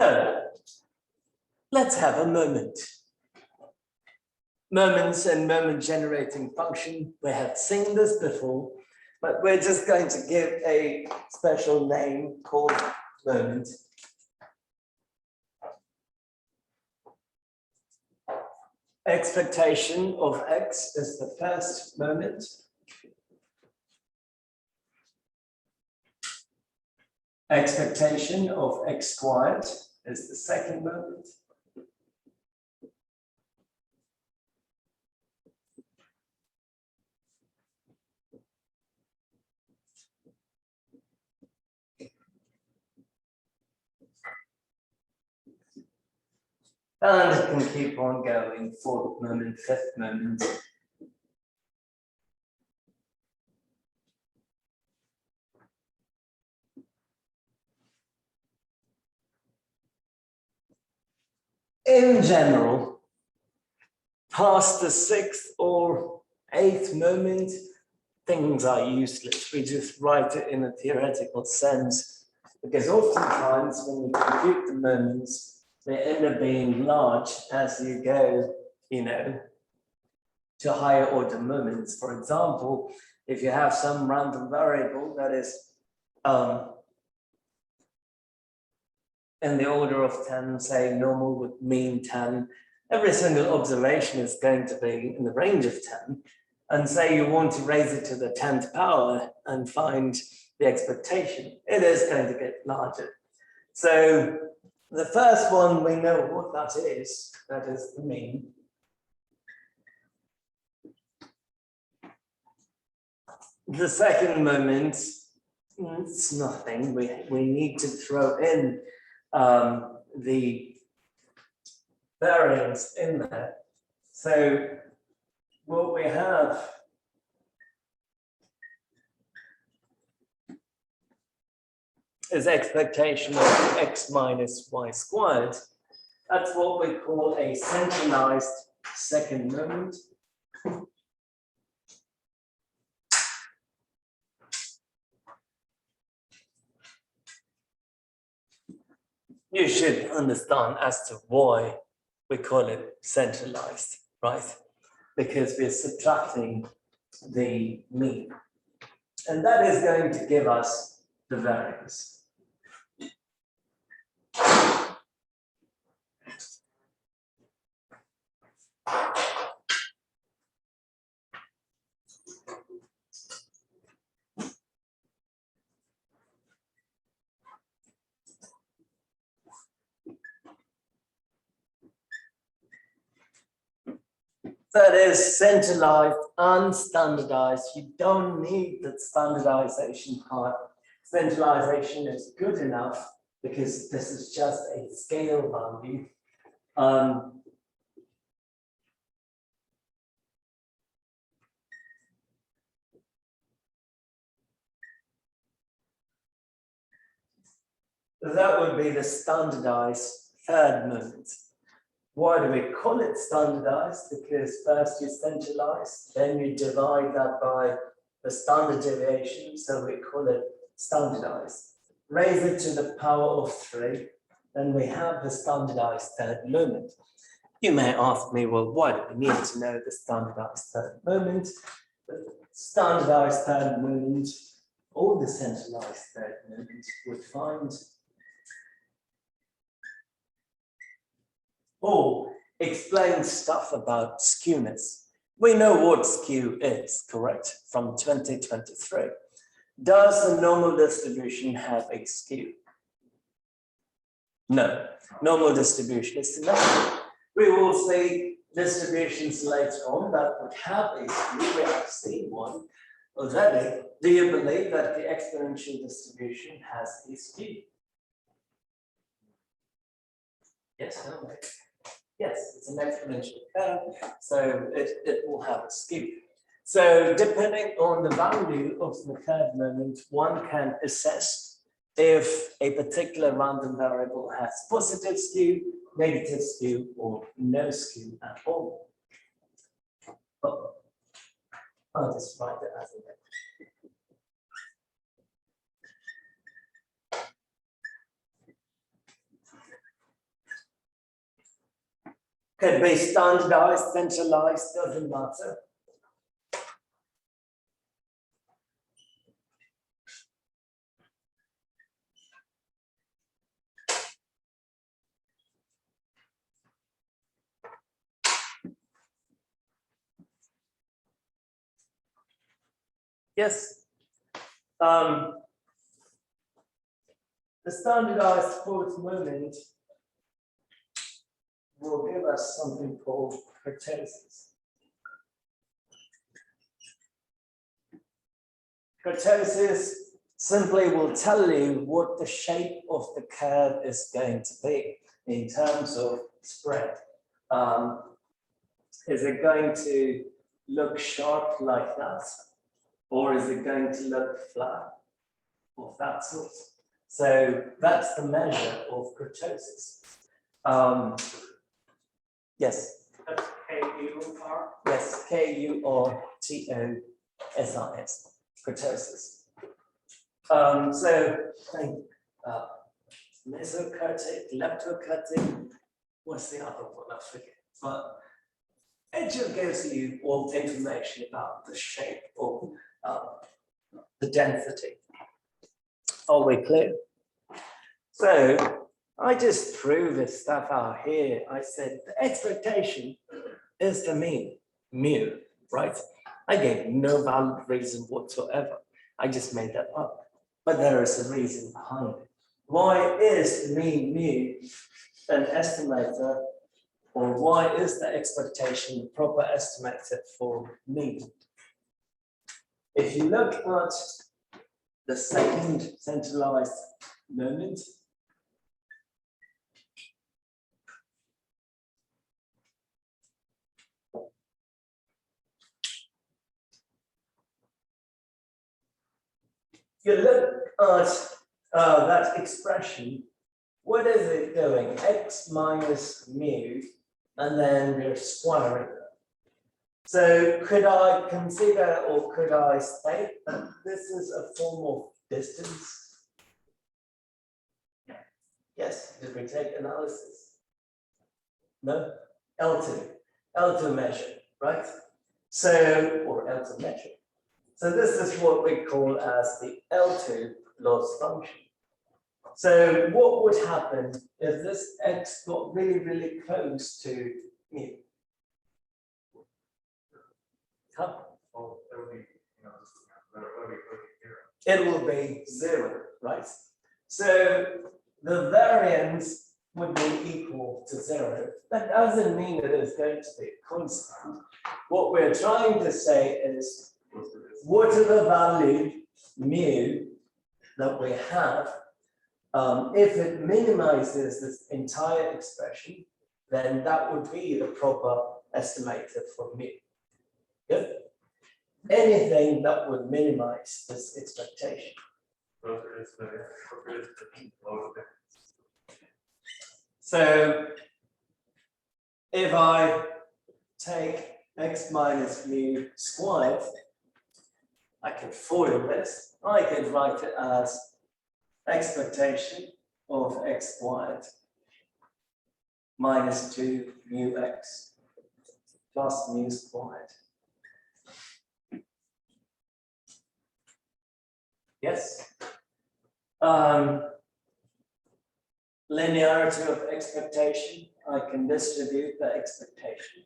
So let's have a moment. Moments and moment generating function. We have seen this before, but we're just going to give a special name called moment. Expectation of x is the first moment. Expectation of x squared is the second moment. And it can keep on going, fourth moment, fifth moment. In general, past the sixth or eighth moment, things are useless. We just write it in a theoretical sense, because oftentimes when you compute the moments, they end up being large as you go, to higher order moments. For example, if you have some random variable that is in the order of 10, say normal with mean 10, every single observation is going to be in the range of 10. And say you want to raise it to the 10th power and find the expectation, it is going to get larger. So the first one, we know what that is the mean. The second moment, it's nothing. We need to throw in the variance in there. So what we have is expectation of x minus y squared. That's what we call a centralized second moment. You should understand as to why we call it centralized, right? Because we're subtracting the mean. And that is going to give us the variance. That is centralized and standardized. You don't need that standardization part. Centralization is good enough because this is just a scale value. That would be the standardized third moment. Why do we call it standardized? Because first you centralize, then you divide that by the standard deviation, so we call it standardized. Raise it to the power of 3, then we have the standardized third moment. You may ask me, well, why do we need to know the standardized third moment? The standardized third moment, or the centralized third moment, would find or explain stuff about skewness. We know what skew is, correct, from 2023. Does a normal distribution have a skew? No, normal distribution is symmetric. We will see distributions later on that would have a skew. We have seen one already. Do you believe that the exponential distribution has a skew? Yes, no, no. Yes, it's an exponential curve, so it will have a skew. So depending on the value of the third moment, one can assess if a particular random variable has positive skew, negative skew, or no skew at all. Oh, I'll just write it as a vector. Could be standardized, centralized, doesn't matter. Yes. The standardized force moment will give us something called kurtosis. Kurtosis simply will tell you what the shape of the curve is going to be in terms of spread. Is it going to look sharp like that? Or is it going to look flat of that sort? So that's the measure of kurtosis. Yes. That's K-U-R? Yes, K-U-R-T-O-S-I-S, kurtosis. So think mesokurtic, leptokurtic, what's the other one? I forget. But it just gives you all the information about the shape of the density. Are we clear? So I just threw this stuff out here. I said the expectation is the mean, mu, right? I gave no valid reason whatsoever. I just made that up. But there is a reason behind it. Why is the mean mu an estimator, or why is the expectation the proper estimator for mean? If you look at the second centralized moment, you look at that expression, what is it doing? X minus mu, and then we're squaring it. So could I consider, or could I state that this is a form of distance? Yes, did we take analysis? No? L2 measure, right? So, or L2 measure. So this is what we call as the L2 loss function. So what would happen if this X got really, really close to mu? Huh? Oh, that would be, It will be 0, right? So the variance would be equal to 0. That doesn't mean that it's going to be constant. What we're trying to say is, what are the value mu that we have? If it minimizes this entire expression, then that would be the proper estimator for mu. Good. Anything that would minimize this expectation. So if I take x minus mu squared, I can FOIL this. I could write it as expectation of x squared minus 2 mu x plus mu squared. Yes. Linearity of expectation, I can distribute the expectation.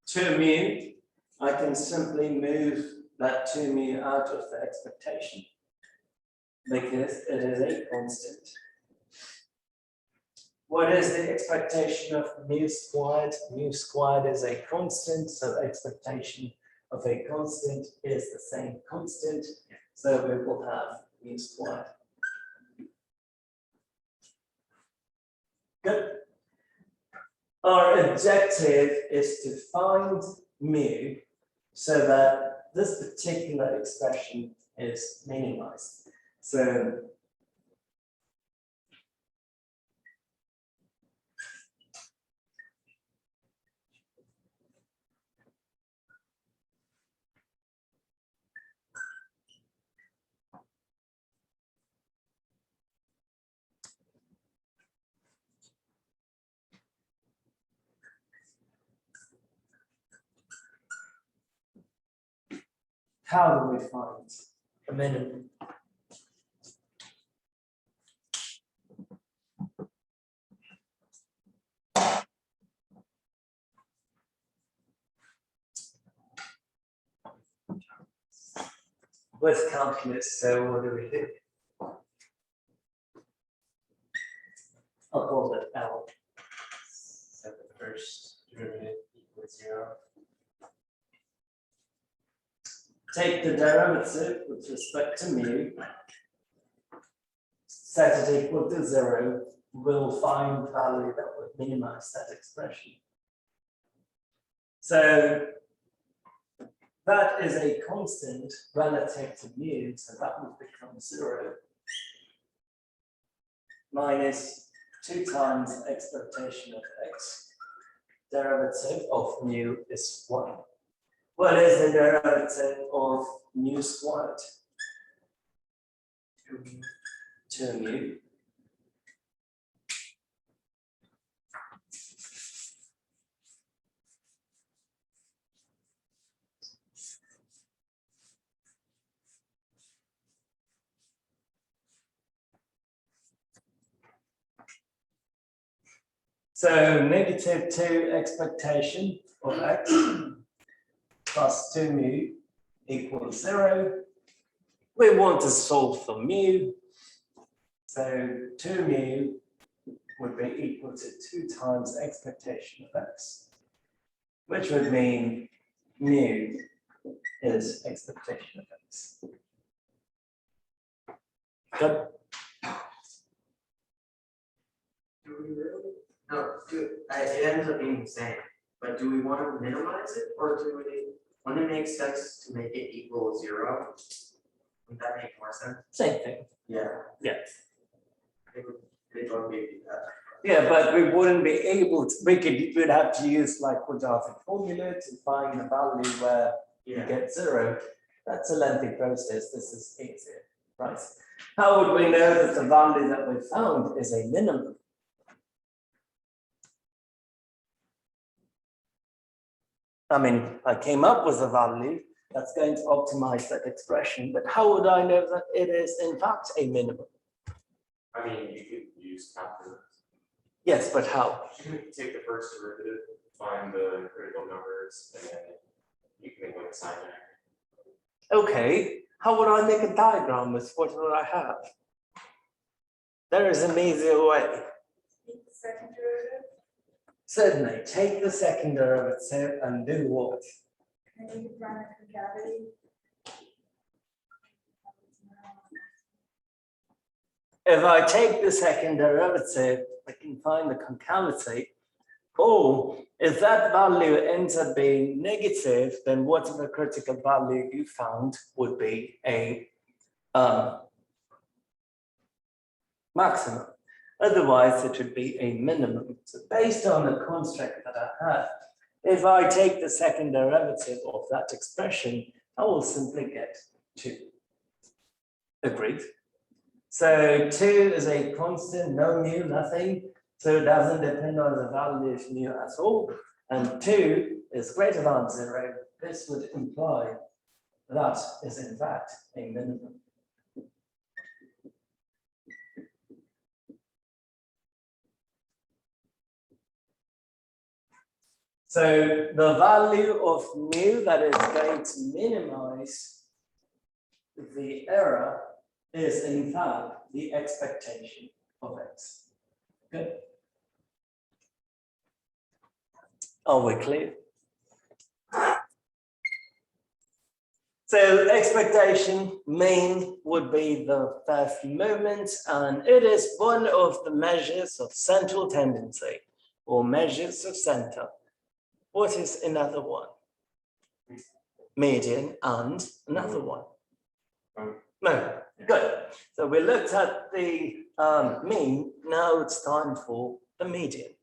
To mu, I can simply move that 2 mu out of the expectation because it is a constant. What is the expectation of mu squared? Mu squared is a constant, so expectation of a constant is the same constant, so we will have mu squared. Good. Our objective is to find mu so that this particular expression is minimized. So how do we find the minimum? With calculus, so what do we do? I'll call it L. Set the first derivative equals 0. Take the derivative with respect to mu, set it equal to 0, we'll find value that would minimize that expression. So that is a constant relative to mu, so that would become 0 minus 2 times expectation of x. Derivative of mu is 1. What is the derivative of mu squared? 2 mu. So negative 2 expectation of x plus 2 mu equals 0. We want to solve for mu. So 2 mu would be equal to 2 times expectation of x, which would mean mu is expectation of x. Good. Do we really? No, it ends up being the same, but do we want to minimize it, or do we, wouldn't it make sense to make it equal 0? Would that make more sense? Same thing. Yeah. Yeah. It would be that. Yeah, but we wouldn't be able to, we'd have to use like quadratic formula to find the value where you get 0. That's a lengthy process. This is easier, right? How would we know that the value that we found is a minimum? I mean, I came up with a value that's going to optimize that expression, but how would I know that it is in fact a minimum? I mean, you could use calculus. Yes, but how? You can take the first derivative, find the critical numbers, and then you can make like a sign there. Okay, how would I make a diagram with what would I have? There is an easier way. Take the second derivative, Certainly, take the second derivative and do what? and then you find the concavity. If I take the second derivative, I can find the concavity. Oh, if that value ends up being negative, then whatever critical value you found would be a maximum. Otherwise, it would be a minimum. So based on the construct that I have, if I take the second derivative of that expression, I will simply get 2. Agreed? So 2 is a constant, no mu, nothing. So it doesn't depend on the value of mu at all. And 2 is greater than 0. This would imply that is in fact a minimum. So the value of mu that is going to minimize the error is in fact the expectation of x. Good. Are we clear? So expectation mean would be the first moment, and it is one of the measures of central tendency or measures of center. What is another one? Median and another one. No, good. So we looked at the mean, now it's time for the median.